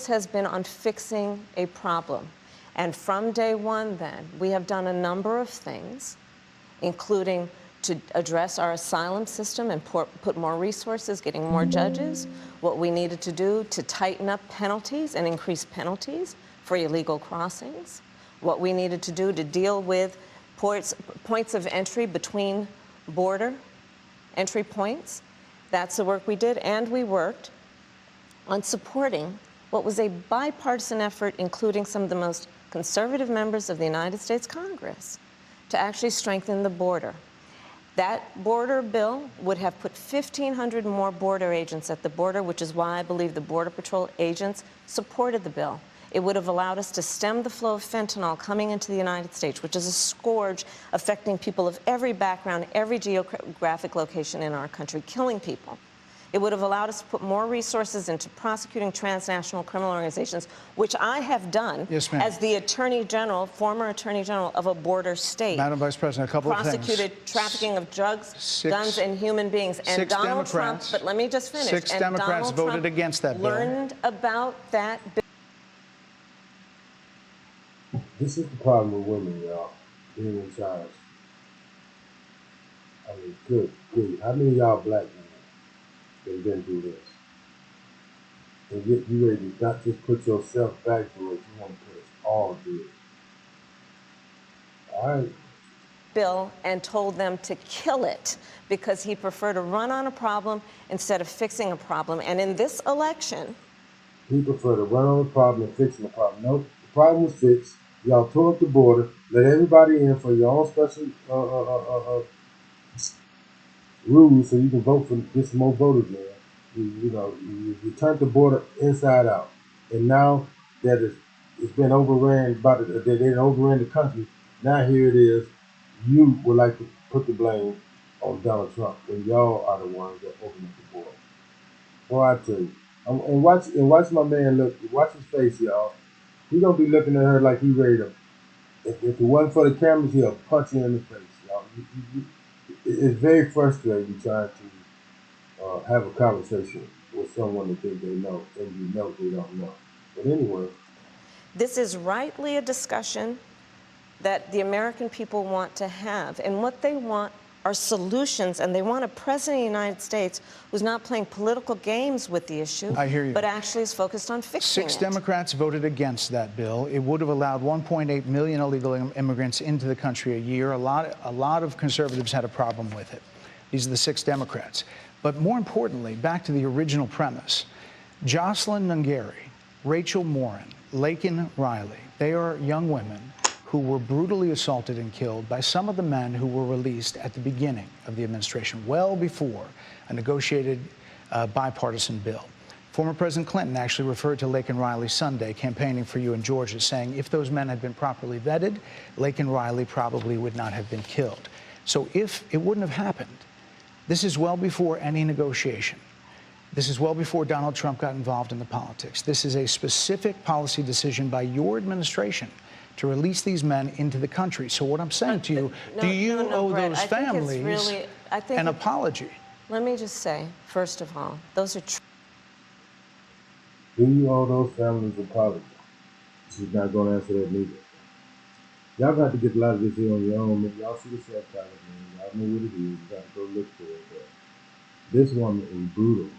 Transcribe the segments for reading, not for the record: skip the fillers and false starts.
has been on fixing a problem. And from day one, then, we have done a number of things, including to address our asylum system and put more resources, getting more judges, what we needed to do to tighten up penalties and increase penalties for illegal crossings, what we needed to do to deal with points of entry between border entry points. That's the work we did, and we worked on supporting what was a bipartisan effort, including some of the most conservative members of the United States Congress, to actually strengthen the border. That border bill would have put 1,500 more border agents at the border, which is why I believe the Border Patrol agents supported the bill. It would have allowed us to stem the flow of fentanyl coming into the United States, which is a scourge affecting people of every background, every geographic location in our country, killing people. It would have allowed us to put more resources into prosecuting transnational criminal organizations, which I have done as the Attorney General, former Attorney General of a border state. Madam Vice President, a couple of things. Prosecuted trafficking of drugs, guns, and human beings. And Donald Trump, but let me just finish. Six Democrats voted against that bill. Learned about that bill. This is the problem with women, y'all, being in charge. I mean, good. How many of y'all black men have been through this? And yet you ready to not just put yourself back through it, you want to put us all through it. All right. Bill and told them to kill it because he preferred to run on a problem instead of fixing a problem. And in this election, he preferred to run on a problem and fixing the problem. Nope, the problem was fixed. Y'all tore up the border, let everybody in for your own special rules so you can vote for get some more voters there. You turned the border inside out, and now that it's been overran they overran the country. Now here it is. You would like to put the blame on Donald Trump when y'all are the ones that opened up the border. Well, I tell you, and watch my man look. Watch his face, y'all. He gonna be looking at her like he ready to. If it wasn't for the cameras, he'll punch you in the face, y'all. It's very frustrating trying to have a conversation with someone that think they know, and you know they don't know. But anyway, this is rightly a discussion that the American people want to have, and what they want are solutions, and they want a president of the United States who's not playing political games with the issue, I hear you, but actually is focused on fixing it. 6 Democrats voted against that bill. It would have allowed 1.8 million illegal immigrants into the country a year. A lot of conservatives had a problem with it. These are the 6 Democrats. But more importantly, back to the original premise, Jocelyn Nungary, Rachel Morin, Laken Riley, they are young women who were brutally assaulted and killed by some of the men who were released at the beginning of the administration, well before a negotiated bipartisan bill. Former President Clinton actually referred to Laken Riley Sunday, campaigning for you in Georgia, saying if those men had been properly vetted, Laken Riley probably would not have been killed. So if it wouldn't have happened, this is well before any negotiation. This is well before Donald Trump got involved in the politics. This is a specific policy decision by your administration to release these men into the country. So what I'm saying to you, do you owe those families an apology? Let me just say, first of all, those are true. Do you owe those families an apology? She's not going to answer that neither. Y'all got to get a lot of this here on your own. Y'all see the subtitle, man. Y'all know what it is. You got to go look for it. But this woman is brutal.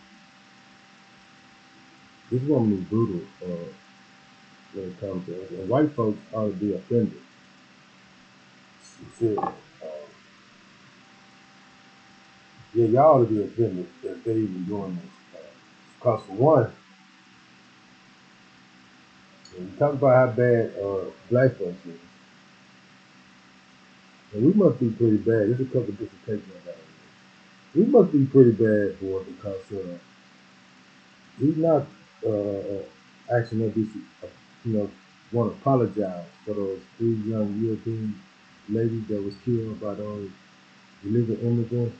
This woman is brutal. When it comes to us. And white folks ought to be offended. Seriously. Yeah, y'all ought to be offended that they even doing this. Because for one, when you talk about how bad black folks is, and we must be pretty bad. There's a couple of dissertations about it. We must be pretty bad for it because he's not actually want to apologize for those 3 young European ladies that was killed by those illegal immigrants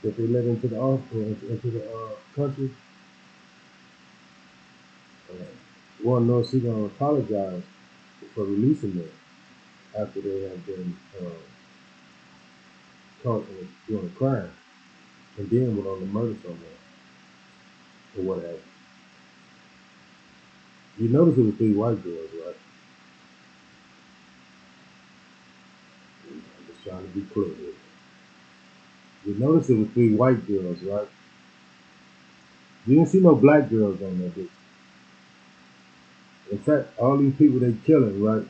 that they let into the country. Want to know if she's going to apologize for releasing them after they have been caught doing a crime and then went on to murder someone or what have you. You notice it was three white girls, right? I'm just trying to be clear here. You notice it was three white girls, right? You didn't see no black girls on there, did you? In fact, all these people they killing, right,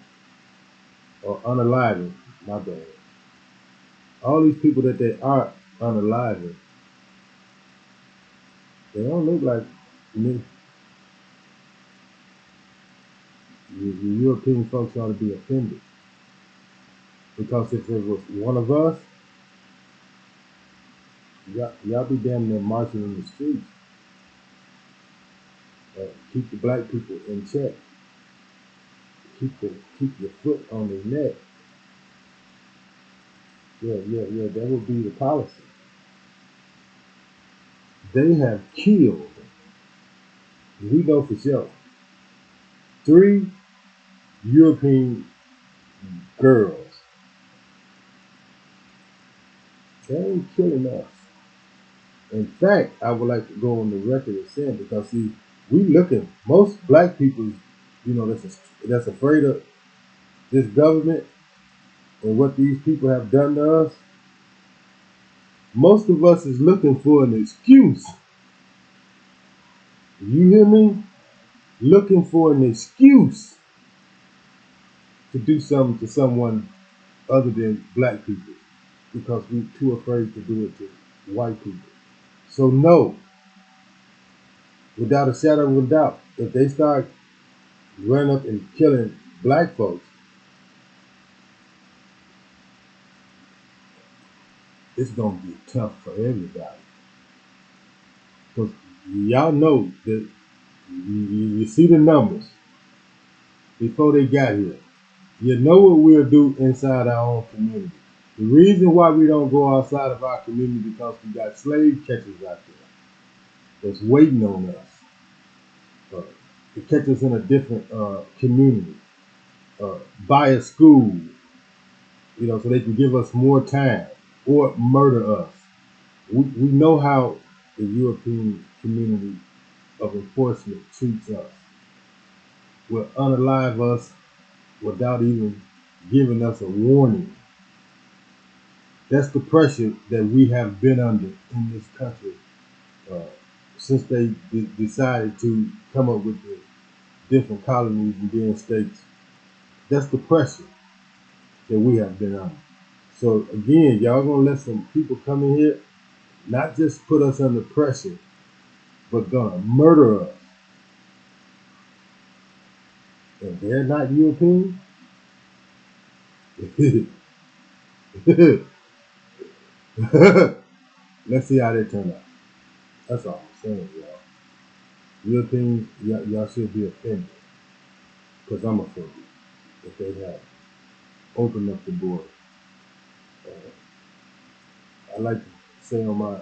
or unaliving, my bad. All these people that they are unaliving, they don't look like me. You European folks ought to be offended. Because if it was one of us, y'all be damn near marching in the streets. Keep the black people in check. Keep your foot on their neck. Yeah. That would be the policy. They have killed, we know for sure, three European girls. They ain't killing us. In fact, I would like to go on the record as saying, because see, we looking, most black people, that's afraid of this government and what these people have done to us. Most of us is looking for an excuse. You hear me? Looking for an excuse to do something to someone other than black people because we're too afraid to do it to white people. So no, without a shadow of a doubt, if they start running up and killing black folks, it's gonna be tough for everybody. Because y'all know that you see the numbers before they got here. You know what we'll do inside our own community. The reason why we don't go outside of our community because we got slave catchers out there that's waiting on us uh, to catch us in a different community, buy a school, so they can give us more time or murder us. We know how the European community of enforcement treats us. Will unalive us without even giving us a warning. That's the pressure that we have been under in this country uh, since they decided to come up with the different colonies and then states. That's the pressure that we have been under. So again, y'all gonna let some people come in here, not just put us under pressure, but gonna murder us. And they're not European. Let's see how they turn out. That's all I'm saying, y'all. Europeans, y'all should be offended, because I'm offended if they have opened up the border. I like to say on my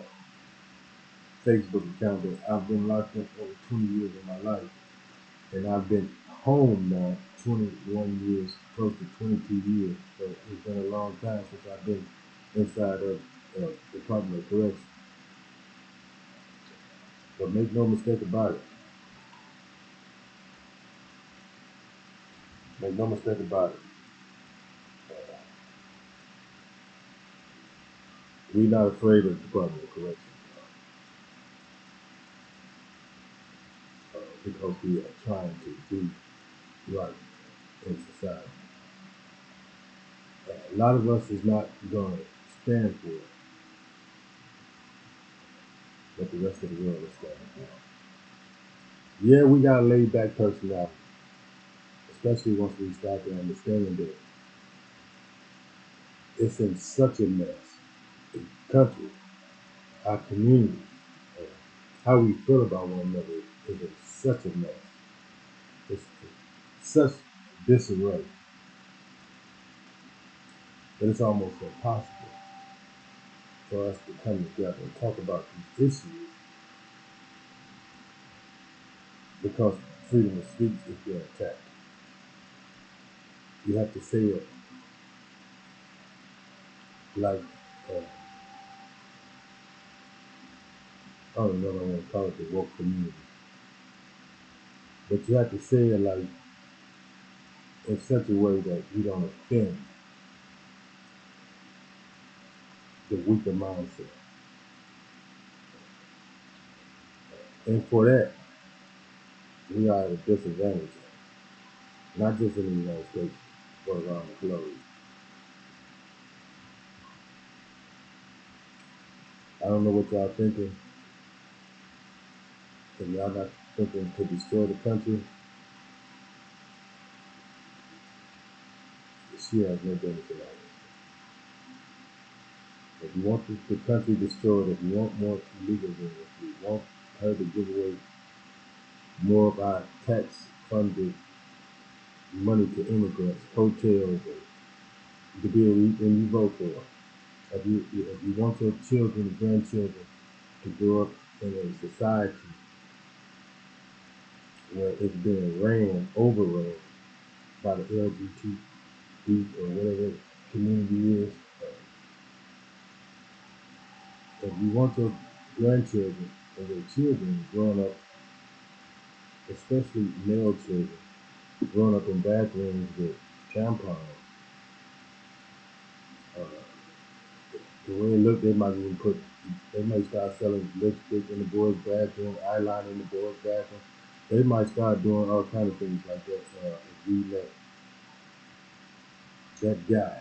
Facebook account that I've been locked up over 20 years of my life, and I've been home now 21 years, close to 22 years. So it's been a long time since I've been inside of Department of Correction. But make no mistake about it. Make no mistake about it. We're not afraid of the Department of Correction because we are trying to do right in society. A lot of us is not going to stand for it, but the rest of the world is standing for it. Yeah, we got a laid back personality, especially once we start to understand that it's in such a mess. The country, our community, uh, how we feel about one another is in such a mess. It's such disarray that it's almost impossible for us to come together and talk about these issues because freedom of speech is being attacked. You have to say it like, I don't know what I want to call it, the woke community. but you have to say it like in such a way that you don't offend the weaker mindset. And for that, we are at a disadvantage, not just in the United States, but around the globe. I don't know what y'all thinking. If y'all not thinking to destroy the country, she has no business about it. If you want the country destroyed, if you want more illegalism, if you want her to give away more of our tax-funded money to immigrants, hotels, and to be and you vote for it. If you want your children and grandchildren to grow up in a society where it's being overran by the LGBT or whatever community is, if you want your grandchildren and your children growing up, especially male children, growing up in bathrooms with tampons, uh, the way it look, they might start selling lipstick in the boys' bathroom, eyeliner in the boys' bathroom. They might start doing all kinds of things like that if we let that guy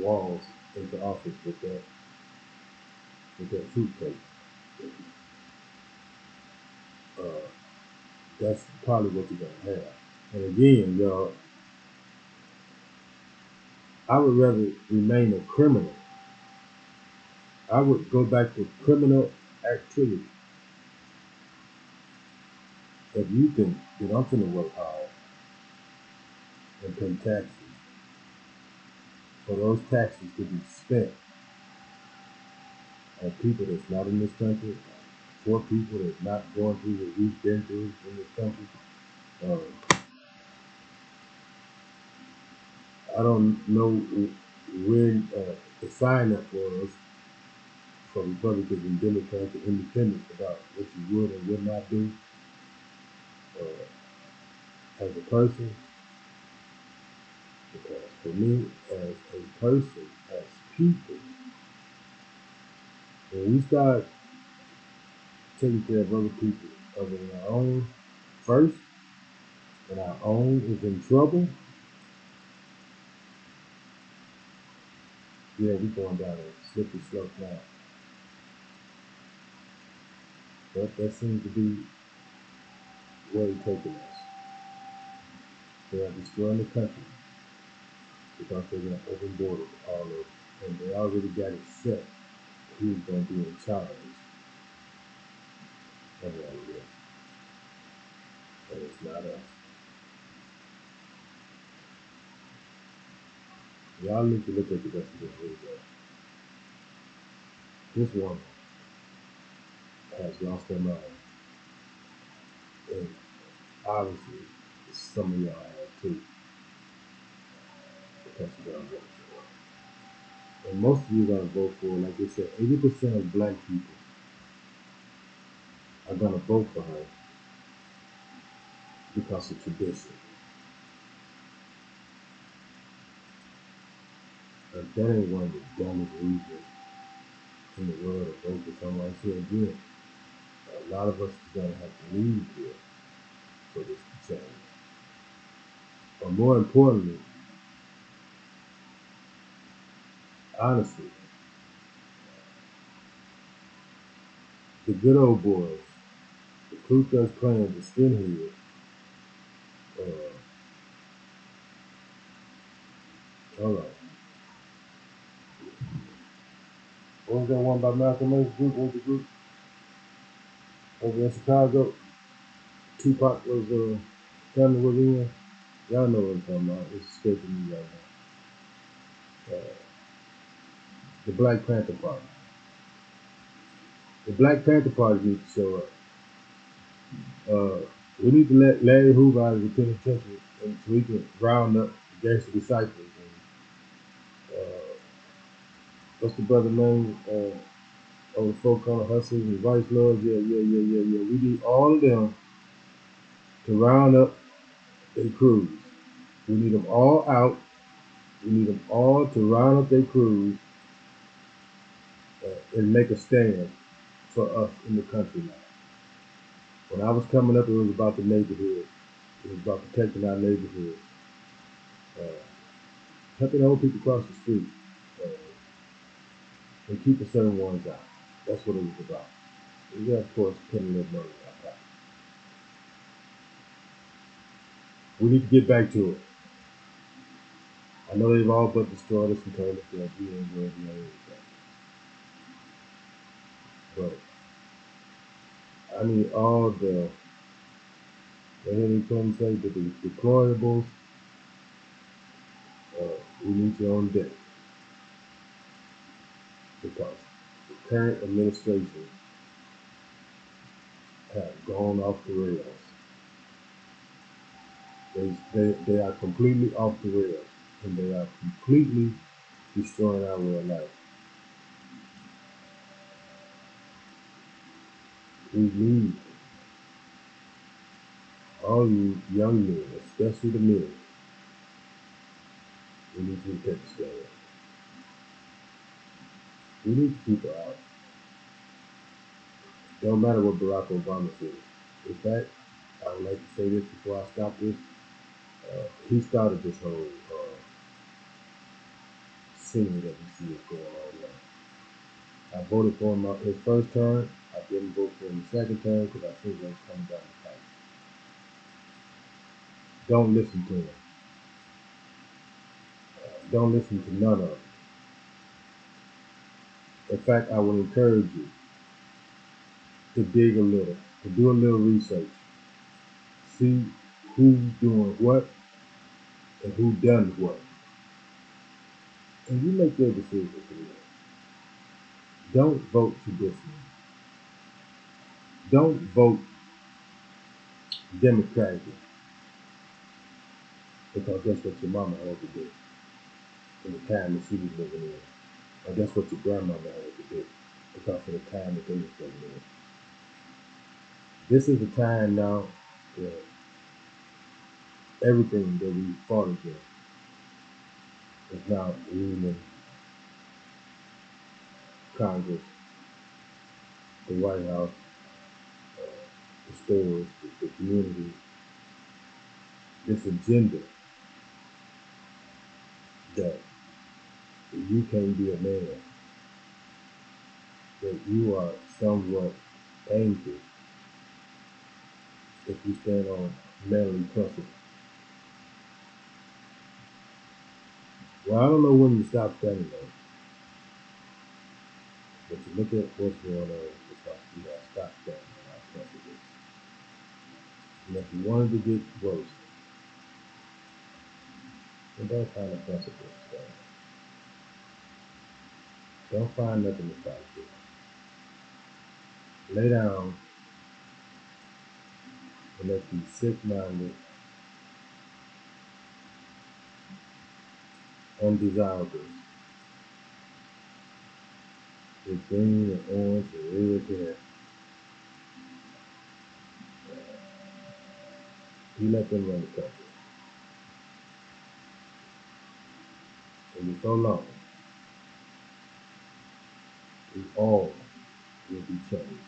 Walls into office with that fruitcake. Uh, that's probably what you're gonna have. And again, y'all, I would rather remain a criminal. I would go back to criminal activity if you think that I'm gonna work hard and pay taxes for those taxes to be spent on people that's not in this country, for people that's not going through what we've been through in this country. I don't know when the sign up was for Republicans and Democrats and independents about what you would and would not do as a person. Because for me, as a person, as people, when we start taking care of other people other than our own first, and our own is in trouble, yeah, we're going down a slippery slope now. But that seems to be where it's taking us. They are destroying the country because they're going to open borders all over. And they already got it set who's going to be in charge of all of this. And it's not us. Y'all need to look at the rest of this video. This woman has lost her mind. And obviously, some of y'all have too, because you're going to vote for her. And most of you are going to vote for her. Like they said, 80% of black people are going to vote for her because of tradition. And that ain't one of the dumbest reasons in the world to vote for someone. I say again, a lot of us are going to have to leave here for this to change. But more importantly, honestly, the good old boys, the Ku Klux Klan, the skinheads, hold on. What was that one by Malcolm X group? What was the group over in Chicago? Tupac was family was in. Y'all know what I'm talking about. It's escaping me right now. The Black Panther Party. The Black Panther Party needs to show up. We need to let Larry Hoover out of the penitentiary and so we can round up the gangster disciples. And, what's the brother name? all the folk on the hustles and vice lords, yeah. We need all of them to round up their crews. We need them all out. We need them all to round up their crews and make a stand for us in the country now. When I was coming up, it was about the neighborhood. It was about protecting our neighborhood, uh, helping old people cross the street, uh, and keeping certain ones out. That's what it was about. And yeah, of course, putting a little money in our pocket. We need to get back to it. I know they've all but destroyed us and told us that we ain't worthy of anything. But I need all the Hillary Clinton say, the deplorables, we need you on deck because the current administration have gone off the rails. They are completely off the rails, and they are completely destroying our way of life. We need all you young men, especially the men, we need you to take a stand. We need people out. Don't matter what Barack Obama says. In fact, I would like to say this before I stop this. He started this whole scene that we see is going on now. I voted for him his first term. I didn't vote for him the second term because I think that's coming down the pipe. Don't listen to him. Don't listen to none of them. In fact, I would encourage you to dig a little, to do a little research, see who's doing what and who done what, and you make your decision from there. Don't vote traditionally. Don't vote democratically because that's what your mama had to do in the time that she was living in, or that's what your grandmother had to do because of the time that they was living in. This is the time now where everything that we fought against is now ruling Congress, the White House, the stores, the community. This agenda that you can't be a man, that you are somewhat angry if you stand on manly principles. Well, I don't know when you stop standing on it, but you look at what's going on because you got to stop standing on our principles. And if you wanted to get worse, then don't find a principle to stand. Don't find nothing to fight for. Lay down and let these sick-minded, undesirables with green and orange and red hair, you let them run the country. And before long, we all will be changed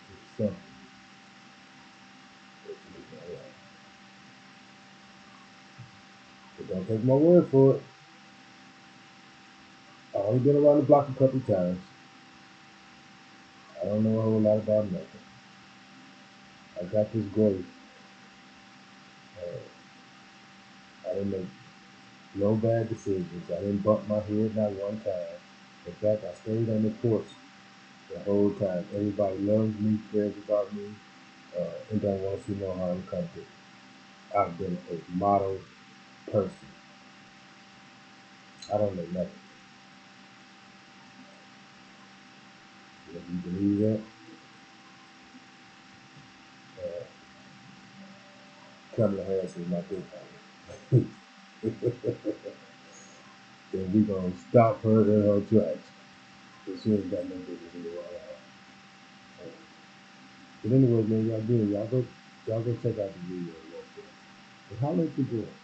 to something that you don't like. But don't take my word for it. I've only been around the block a couple times. I don't know a whole lot about nothing. I got this grace. I didn't make no bad decisions. I didn't bump my head not one time. In fact, I stayed on the course the whole time. Everybody loves me, cares about me, and don't want to see no harm come to me. I've been a model person. I don't know nothing. If you believe that, uh, Kamala Harris is my big honey. Then we gonna stop her in her tracks. Cause she ain't got no business in the White House. But anyway, man, y'all do it. Y'all go check out the video. But holler at your girl.